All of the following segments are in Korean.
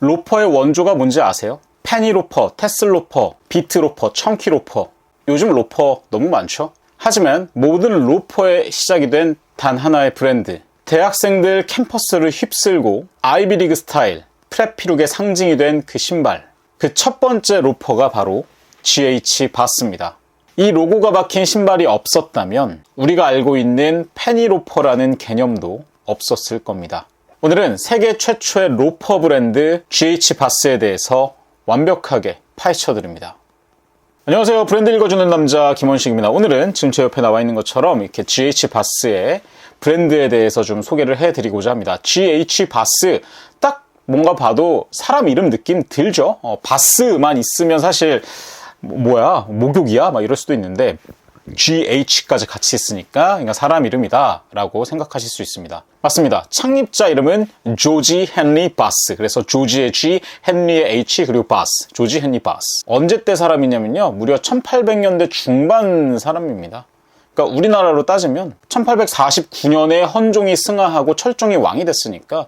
로퍼의 원조가 뭔지 아세요? 페니 로퍼, 테슬 로퍼, 비트 로퍼, 청키 로퍼. 요즘 로퍼 너무 많죠? 하지만 모든 로퍼의 시작이 된 단 하나의 브랜드. 대학생들 캠퍼스를 휩쓸고 아이비리그 스타일, 프레피룩의 상징이 된 그 신발. 그 첫 번째 로퍼가 바로 GH 바스입니다. 이 로고가 박힌 신발이 없었다면 우리가 알고 있는 페니 로퍼라는 개념도 없었을 겁니다. 오늘은 세계 최초의 로퍼 브랜드 GH 바스에 대해서 완벽하게 파헤쳐 드립니다. 안녕하세요. 브랜드 읽어주는 남자 김원식입니다. 오늘은 지금 제 옆에 나와 있는 것처럼 이렇게 GH 바스의 브랜드에 대해서 좀 소개를 해드리고자 합니다. GH 바스, 딱 뭔가 봐도 사람 이름 느낌 들죠? 바스만 있으면 사실 뭐야? 목욕이야? 막 이럴 수도 있는데 GH까지 같이 있으니까 그러니까 사람 이름이다 라고 생각하실 수 있습니다. 맞습니다. 창립자 이름은 조지 헨리 바스. 그래서 조지의 G, 헨리의 H, 그리고 바스. 조지 헨리 바스. 언제 때 사람이냐면요, 무려 1800년대 중반 사람입니다. 그러니까 우리나라로 따지면 1849년에 헌종이 승하하고 철종이 왕이 됐으니까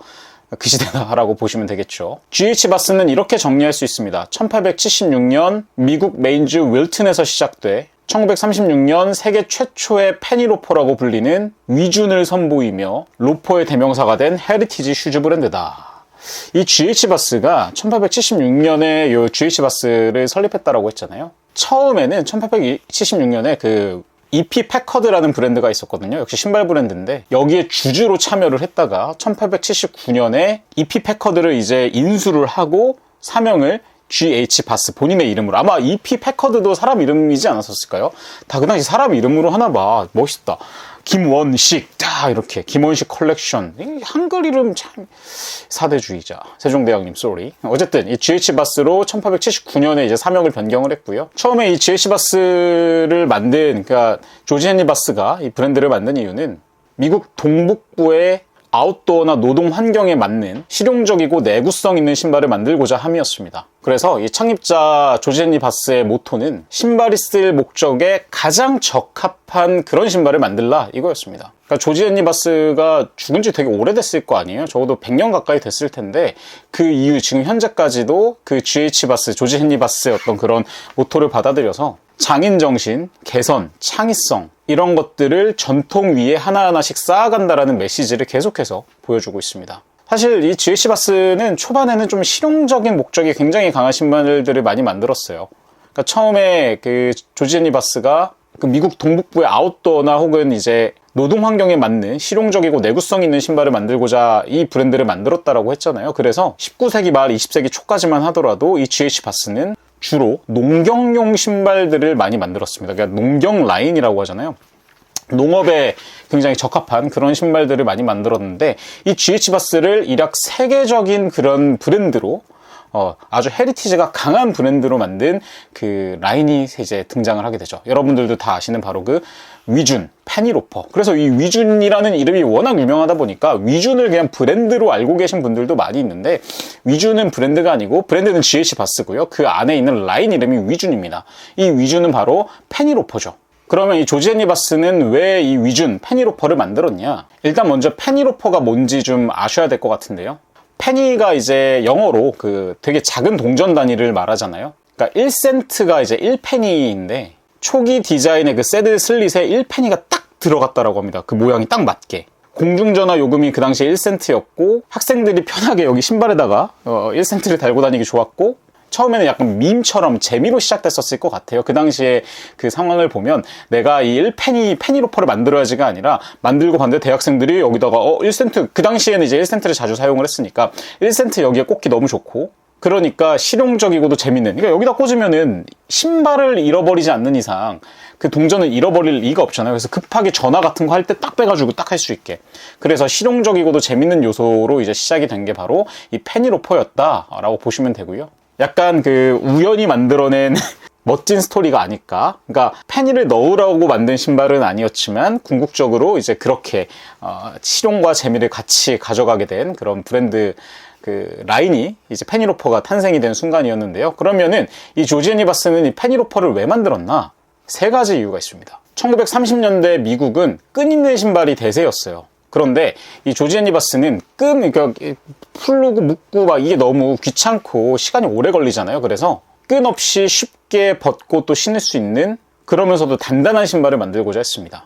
그 시대다라고 보시면 되겠죠. GH 바스는 이렇게 정리할 수 있습니다. 1876년 미국 메인주 윌튼에서 시작돼 1936년 세계 최초의 페니 로퍼라고 불리는 위준을 선보이며 로퍼의 대명사가 된 헤리티지 슈즈 브랜드다. 이 GH 바스가 1876년에 이 GH 바스를 설립했다라고 했잖아요. 처음에는 1876년에 그 EP 패커드라는 브랜드가 있었거든요. 역시 신발 브랜드인데 여기에 주주로 참여를 했다가 1879년에 EP 패커드를 이제 인수를 하고 사명을 GH 바스 본인의 이름으로, 아마 EP 패커드도 사람 이름이지 않았었을까요? 다 그 당시 사람 이름으로 하나 봐. 멋있다. 김원식, 딱 이렇게 김원식 컬렉션. 한글 이름 참 사대주의자. 세종대왕님 쏘리. 어쨌든 이 GH 바스로 1879년에 이제 사명을 변경을 했고요. 처음에 이 GH 바스를 만든, 그러니까 조지 헨리 바스가 이 브랜드를 만든 이유는 미국 동북부의 아웃도어나 노동 환경에 맞는 실용적이고 내구성 있는 신발을 만들고자 함이었습니다. 그래서 이 창립자 조지 헨리 바스의 모토는 신발이 쓸 목적에 가장 적합한 그런 신발을 만들라 이거였습니다. 그러니까 조지 헨리 바스가 죽은 지 되게 오래됐을 거 아니에요? 적어도 100년 가까이 됐을 텐데 그 이후 지금 현재까지도 그 GH 바스, 조지 헨리 바스의 어떤 그런 모토를 받아들여서 장인정신, 개선, 창의성 이런 것들을 전통 위에 하나하나씩 쌓아간다라는 메시지를 계속해서 보여주고 있습니다. 사실 이 GH 바스는 초반에는 좀 실용적인 목적이 굉장히 강한 신발들을 많이 만들었어요. 그러니까 처음에 그 조지 헨리 바스가 그 미국 동북부의 아웃도어나 혹은 이제 노동 환경에 맞는 실용적이고 내구성 있는 신발을 만들고자 이 브랜드를 만들었다라고 했잖아요. 그래서 19세기 말 20세기 초까지만 하더라도 이 GH 바스는 주로 농경용 신발들을 많이 만들었습니다. 그러니까 농경 라인이라고 하잖아요. 농업에 굉장히 적합한 그런 신발들을 많이 만들었는데 이 GH 바스를 일약 세계적인 그런 브랜드로 아주 헤리티지가 강한 브랜드로 만든 그 라인이 이제 등장을 하게 되죠. 여러분들도 다 아시는 바로 그 위준, 페니 로퍼. 그래서 이 위준이라는 이름이 워낙 유명하다 보니까 위준을 그냥 브랜드로 알고 계신 분들도 많이 있는데 위준은 브랜드가 아니고 브랜드는 GH 바스고요. 그 안에 있는 라인 이름이 위준입니다. 이 위준은 바로 페니 로퍼죠. 그러면 이 조지 헨리 바스는 왜 이 위준, 페니 로퍼를 만들었냐? 일단 먼저 페니 로퍼가 뭔지 좀 아셔야 될 것 같은데요. 페니가 이제 영어로 그 되게 작은 동전 단위를 말하잖아요. 그러니까 1센트가 이제 1페니인데 초기 디자인의 그 새드 슬릿에 1페니가 딱 들어갔다라고 합니다. 그 모양이 딱 맞게. 공중전화 요금이 그 당시에 1센트였고 학생들이 편하게 여기 신발에다가 1센트를 달고 다니기 좋았고 처음에는 약간 밈처럼 재미로 시작됐었을 것 같아요. 그 당시에 그 상황을 보면 내가 이 1페니, 페니로퍼를 만들어야지가 아니라 만들고 봤는데 대학생들이 여기다가 1센트, 그 당시에는 이제 1센트를 자주 사용을 했으니까 1센트 여기에 꽂기 너무 좋고 그러니까 실용적이고도 재밌는, 그러니까 여기다 꽂으면은 신발을 잃어버리지 않는 이상 그 동전을 잃어버릴 리가 없잖아요. 그래서 급하게 전화 같은 거 할 때 딱 빼가지고 딱 할 수 있게. 그래서 실용적이고도 재밌는 요소로 이제 시작이 된 게 바로 이 페니로퍼였다라고 보시면 되고요. 약간 그 우연히 만들어낸 멋진 스토리가 아닐까. 그러니까 페니를 넣으라고 만든 신발은 아니었지만 궁극적으로 이제 그렇게 실용과 재미를 같이 가져가게 된 그런 브랜드 그 라인이 이제 페니로퍼가 탄생이 된 순간이었는데요. 그러면은 이 조지 헨리 바스는 이 페니로퍼를 왜 만들었나? 세 가지 이유가 있습니다. 1930년대 미국은 끈 있는 신발이 대세였어요. 그런데 이 조지 앤 리바스는 그러니까 풀르고 묶고 막 이게 너무 귀찮고 시간이 오래 걸리잖아요. 그래서 끈 없이 쉽게 벗고 또 신을 수 있는, 그러면서도 단단한 신발을 만들고자 했습니다.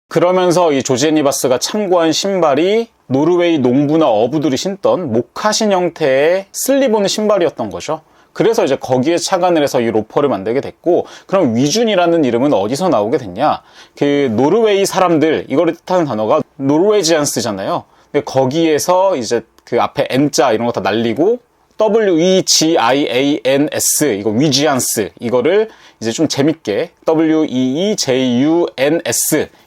그러면서 이 조지 앤 리바스가 참고한 신발이 노르웨이 농부나 어부들이 신던 모카신 형태의 슬립온 신발이었던 거죠. 그래서 이제 거기에 착안을 해서 이 로퍼를 만들게 됐고, 그럼 위준이라는 이름은 어디서 나오게 됐냐? 그 노르웨이 사람들, 이거를 뜻하는 단어가 노르웨지안스잖아요. 근데 거기에서 이제 그 앞에 N자 이런 거 다 날리고 W-E-G-I-A-N-S, 이거 위지안스, 이거를 이제 좀 재밌게 W-E-E-J-U-N-S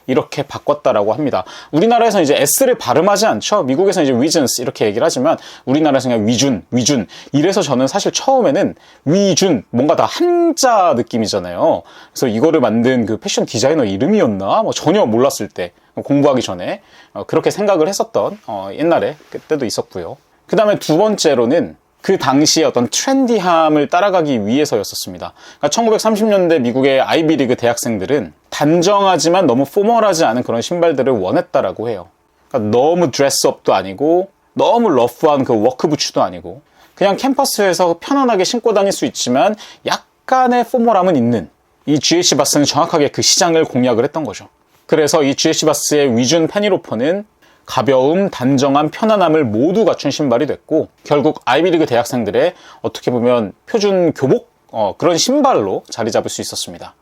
이렇게 바꿨다라고 합니다. 우리나라에서는 이제 S를 발음하지 않죠. 미국에서는 이제 위즌스 이렇게 얘기를 하지만 우리나라에서는 그냥 위준. 이래서 저는 사실 처음에는 위준, 뭔가 다 한자 느낌이잖아요. 그래서 이거를 만든 그 패션 디자이너 이름이었나? 뭐 전혀 몰랐을 때, 공부하기 전에 그렇게 생각을 했었던 옛날에 그때도 있었고요. 그 다음에 두 번째로는 그 당시에 어떤 트렌디함을 따라가기 위해서였었습니다. 그러니까 1930년대 미국의 아이비리그 대학생들은 단정하지만 너무 포멀하지 않은 그런 신발들을 원했다라고 해요. 그러니까 너무 드레스업도 아니고 너무 러프한 그 워크부츠도 아니고 그냥 캠퍼스에서 편안하게 신고 다닐 수 있지만 약간의 포멀함은 있는, 이 GH 바스는 정확하게 그 시장을 공략을 했던 거죠. 그래서 이 GH 바스의 위준 페니로퍼는 가벼움, 단정함, 편안함을 모두 갖춘 신발이 됐고, 결국 아이비리그 대학생들의 어떻게 보면 표준 교복? 그런 신발로 자리 잡을 수 있었습니다.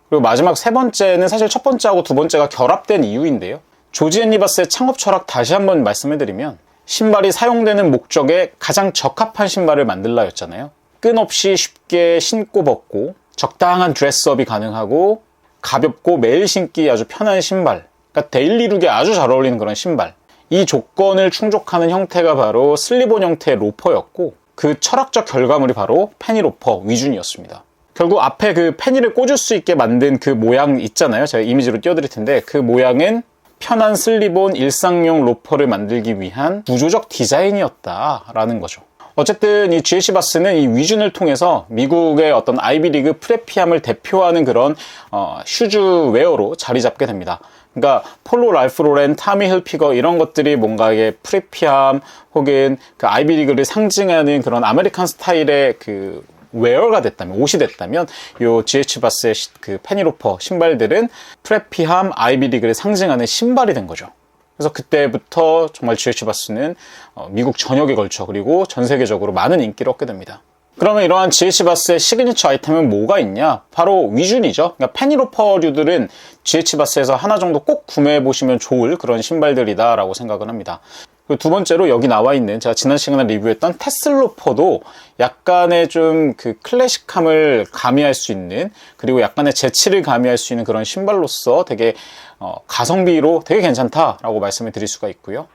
그리고 마지막 세 번째는 사실 첫 번째하고 두 번째가 결합된 이유인데요. 조지 앤 리바스의 창업 철학 다시 한번 말씀해드리면, 신발이 사용되는 목적에 가장 적합한 신발을 만들라였잖아요. 끈 없이 쉽게 신고 벗고 적당한 드레스업이 가능하고 가볍고 매일 신기 아주 편한 신발, 그러니까 데일리룩에 아주 잘 어울리는 그런 신발, 이 조건을 충족하는 형태가 바로 슬립온 형태의 로퍼였고, 그 철학적 결과물이 바로 페니로퍼 위준이었습니다. 결국 앞에 그 페니를 꽂을 수 있게 만든 그 모양 있잖아요. 제가 이미지로 띄워드릴 텐데, 그 모양은 편한 슬립온 일상용 로퍼를 만들기 위한 구조적 디자인이었다라는 거죠. 어쨌든 이 GH 바스는 이 위준을 통해서 미국의 어떤 아이비리그 프레피함을 대표하는 그런 슈즈 웨어로 자리 잡게 됩니다. 그러니까 폴로 랄프 로렌, 타미 hilfiger 이런 것들이 뭔가 이게 프레피함 혹은 그 아이비리그를 상징하는 그런 아메리칸 스타일의 그 웨어가 됐다면, 옷이 됐다면, 요 GH 바스의 그 페니로퍼 신발들은 프레피함, 아이비리그를 상징하는 신발이 된 거죠. 그래서 그때부터 정말 GH 바스는 미국 전역에 걸쳐 그리고 전 세계적으로 많은 인기를 얻게 됩니다. 그러면 이러한 GH 바스의 시그니처 아이템은 뭐가 있냐? 바로 위준이죠. 그러니까 페니로퍼류들은 GH 바스에서 하나 정도 꼭 구매해 보시면 좋을 그런 신발들이다 라고 생각을 합니다. 그리고 두 번째로 여기 나와 있는, 제가 지난 시간에 리뷰했던 테슬로퍼도 약간의 좀 그 클래식함을 가미할 수 있는, 그리고 약간의 재치를 가미할 수 있는 그런 신발로서 되게 가성비로 되게 괜찮다라고 말씀을 드릴 수가 있고요.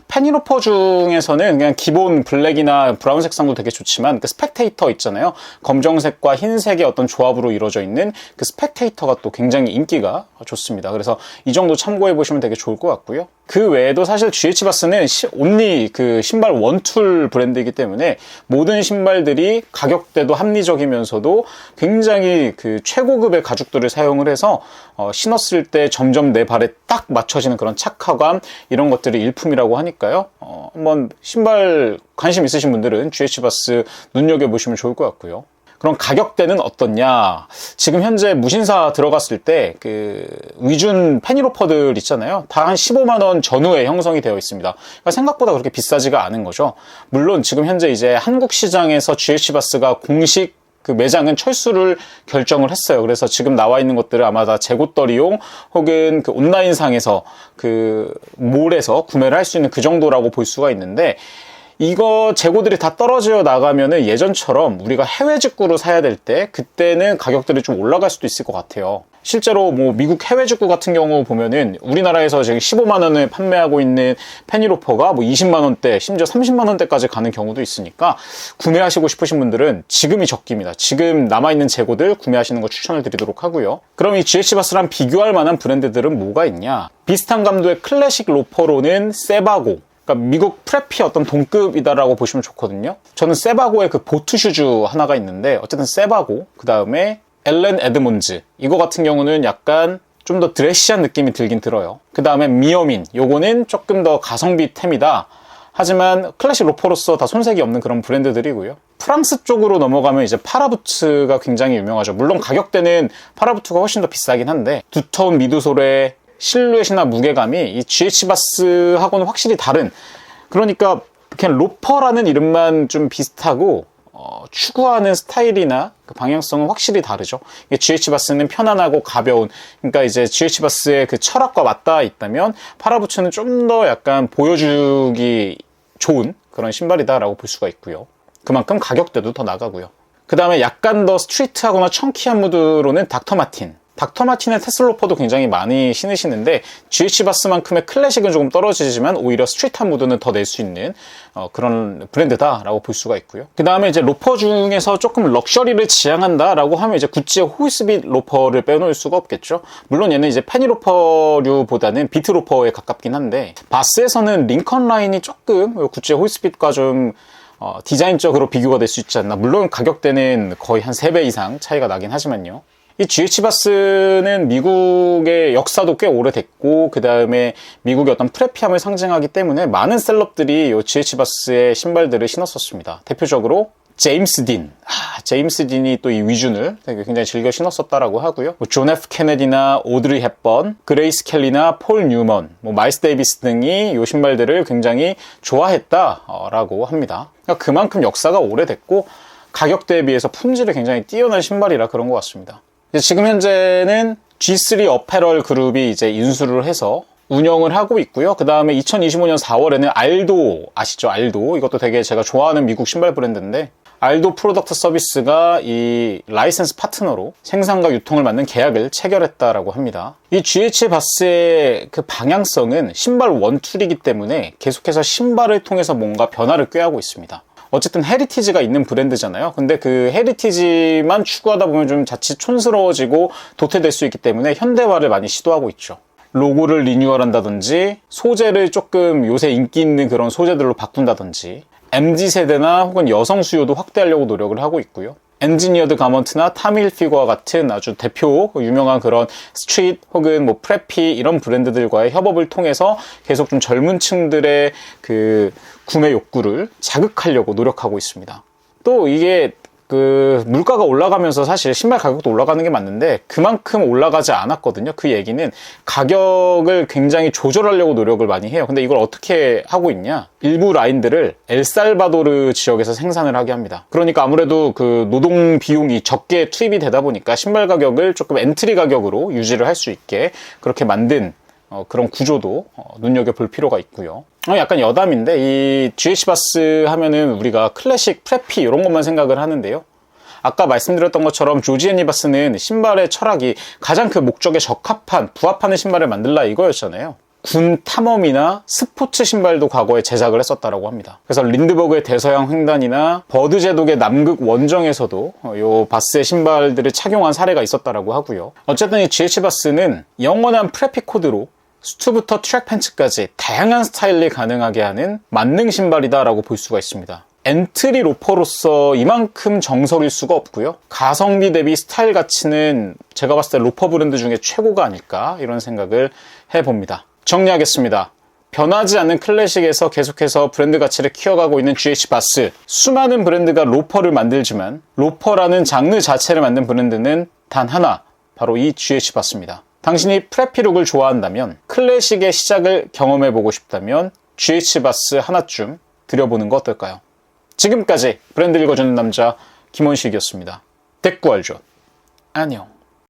페니로퍼 중에서는 그냥 기본 블랙이나 브라운 색상도 되게 좋지만 그 스펙테이터 있잖아요. 검정색과 흰색의 어떤 조합으로 이루어져 있는 그 스펙테이터가 또 굉장히 인기가 좋습니다. 그래서 이 정도 참고해 보시면 되게 좋을 것 같고요. 그 외에도 사실 GH 바스는 온리 그 신발 원툴 브랜드이기 때문에 모든 신발들이 가격대도 합리적이면서도 굉장히 그 최고급의 가죽들을 사용을 해서 신었을 때 점점 내 발에 딱 맞춰지는 그런 착화감, 이런 것들이 일품이라고 하니까요. 한번 신발 관심 있으신 분들은 GH 바스 눈여겨보시면 좋을 것 같고요. 그럼 가격대는 어떻냐? 지금 현재 무신사 들어갔을 때 그 위준 페니로퍼들 있잖아요. 다 한 15만 원 전후에 형성이 되어 있습니다. 그러니까 생각보다 그렇게 비싸지가 않은 거죠. 물론 지금 현재 이제 한국 시장에서 GH 바스가 공식 그 매장은 철수를 결정을 했어요. 그래서 지금 나와 있는 것들을 아마 다 재고떨이용 혹은 그 온라인상에서 그 몰에서 구매를 할 수 있는 그 정도라고 볼 수가 있는데, 이거 재고들이 다 떨어져 나가면은 예전처럼 우리가 해외 직구로 사야 될 때 그때는 가격들이 좀 올라갈 수도 있을 것 같아요. 실제로 뭐 미국 해외 직구 같은 경우 보면은 우리나라에서 지금 15만 원에 판매하고 있는 페니로퍼가 뭐 20만 원대, 심지어 30만 원대까지 가는 경우도 있으니까 구매하시고 싶으신 분들은 지금이 적기입니다. 지금 남아있는 재고들 구매하시는 거 추천을 드리도록 하고요. 그럼 이 GH 바스랑 비교할 만한 브랜드들은 뭐가 있냐? 비슷한 감도의 클래식 로퍼로는 세바고, 그러니까 미국 프레피 어떤 동급이다라고 보시면 좋거든요. 저는 세바고의 그 보트 슈즈 하나가 있는데, 어쨌든 세바고, 그 다음에 엘렌 에드몬즈, 이거 같은 경우는 약간 좀 더 드레시한 느낌이 들긴 들어요. 그 다음에 미어민, 요거는 조금 더 가성비템이다. 하지만 클래식 로퍼로서 다 손색이 없는 그런 브랜드들이고요. 프랑스 쪽으로 넘어가면 이제 파라부츠가 굉장히 유명하죠. 물론 가격대는 파라부츠가 훨씬 더 비싸긴 한데 두터운 미드솔의 실루엣이나 무게감이 이 GH바스하고는 확실히 다른, 그러니까 그냥 로퍼라는 이름만 좀 비슷하고 추구하는 스타일이나 그 방향성은 확실히 다르죠. GH바스는 편안하고 가벼운, 그러니까 이제 GH바스의 그 철학과 맞닿아 있다면 파라부츠는 좀 더 약간 보여주기 좋은 그런 신발이다라고 볼 수가 있고요. 그만큼 가격대도 더 나가고요. 그 다음에 약간 더 스트리트하거나 청키한 무드로는 닥터마틴. 닥터마틴의 테슬로퍼도 굉장히 많이 신으시는데 GH바스만큼의 클래식은 조금 떨어지지만 오히려 스트릿한 무드는 더 낼 수 있는 그런 브랜드다라고 볼 수가 있고요. 그 다음에 이제 로퍼 중에서 조금 럭셔리를 지향한다라고 하면 이제 구찌의 호이스빗 로퍼를 빼놓을 수가 없겠죠. 물론 얘는 이제 페니로퍼류보다는 비트로퍼에 가깝긴 한데 바스에서는 링컨 라인이 조금 구찌의 호이스빗과 좀 디자인적으로 비교가 될 수 있지 않나. 물론 가격대는 거의 한 3배 이상 차이가 나긴 하지만요. 이 GH바스는 미국의 역사도 꽤 오래됐고 그 다음에 미국의 어떤 프레피함을 상징하기 때문에 많은 셀럽들이 이 GH바스의 신발들을 신었었습니다. 대표적으로 제임스 딘. 제임스 딘이 또 이 위준을 되게 굉장히 즐겨 신었었다라고 하고요. 존 F 케네디나 오드리 헵번, 그레이스 켈리나 폴 뉴먼, 마일스 데이비스 등이 이 신발들을 굉장히 좋아했다라고 합니다. 그러니까 그만큼 역사가 오래됐고 가격대에 비해서 품질이 굉장히 뛰어난 신발이라 그런 것 같습니다. 지금 현재는 G3 어페럴 그룹이 이제 인수를 해서 운영을 하고 있고요. 그 다음에 2025년 4월에는 알도, 아시죠? 알도. 이것도 되게 제가 좋아하는 미국 신발 브랜드인데 알도 프로덕트 서비스가 이 라이센스 파트너로 생산과 유통을 맡는 계약을 체결했다라고 합니다. 이 GH바스의 그 방향성은 신발 원툴이기 때문에 계속해서 신발을 통해서 뭔가 변화를 꾀하고 있습니다. 어쨌든 헤리티지가 있는 브랜드잖아요. 근데 그 헤리티지만 추구하다 보면 좀 자칫 촌스러워지고 도태될 수 있기 때문에 현대화를 많이 시도하고 있죠. 로고를 리뉴얼한다든지 소재를 조금 요새 인기 있는 그런 소재들로 바꾼다든지 MZ세대나 혹은 여성 수요도 확대하려고 노력을 하고 있고요. 엔지니어드 가먼트나 타밀 피거와 같은 아주 대표 유명한 그런 스트릿 혹은 뭐 프레피 이런 브랜드들과의 협업을 통해서 계속 좀 젊은 층들의 그 구매 욕구를 자극하려고 노력하고 있습니다. 또 이게 그 물가가 올라가면서 사실 신발 가격도 올라가는 게 맞는데 그만큼 올라가지 않았거든요. 그 얘기는 가격을 굉장히 조절하려고 노력을 많이 해요. 근데 이걸 어떻게 하고 있냐? 일부 라인들을 엘살바도르 지역에서 생산을 하게 합니다. 그러니까 아무래도 그 노동 비용이 적게 투입이 되다 보니까 신발 가격을 조금 엔트리 가격으로 유지를 할 수 있게 그렇게 만든 그런 구조도 눈여겨볼 필요가 있고요. 약간 여담인데 이 GH바스 하면은 우리가 클래식, 프레피 이런 것만 생각을 하는데요. 아까 말씀드렸던 것처럼 조지앤 이바스는 신발의 철학이 가장 그 목적에 적합한, 부합하는 신발을 만들라 이거였잖아요. 군 탐험이나 스포츠 신발도 과거에 제작을 했었다라고 합니다. 그래서 린드버그의 대서양 횡단이나 버드 제독의 남극 원정에서도 요 바스의 신발들을 착용한 사례가 있었다라고 하고요. 어쨌든 이 GH바스는 영원한 프레피 코드로 수트부터 트랙 팬츠까지 다양한 스타일이 가능하게 하는 만능 신발이다라고 볼 수가 있습니다. 엔트리 로퍼로서 이만큼 정석일 수가 없고요. 가성비 대비 스타일 가치는 제가 봤을 때 로퍼 브랜드 중에 최고가 아닐까 이런 생각을 해봅니다. 정리하겠습니다. 변하지 않는 클래식에서 계속해서 브랜드 가치를 키워가고 있는 GH바스. 수많은 브랜드가 로퍼를 만들지만 로퍼라는 장르 자체를 만든 브랜드는 단 하나, 바로 이 GH바스입니다. 당신이 프레피룩을 좋아한다면, 클래식의 시작을 경험해보고 싶다면 GH바스 하나쯤 들여보는 거 어떨까요? 지금까지 브랜드 읽어주는 남자 김원식이었습니다. 대꾸알죠. 안녕.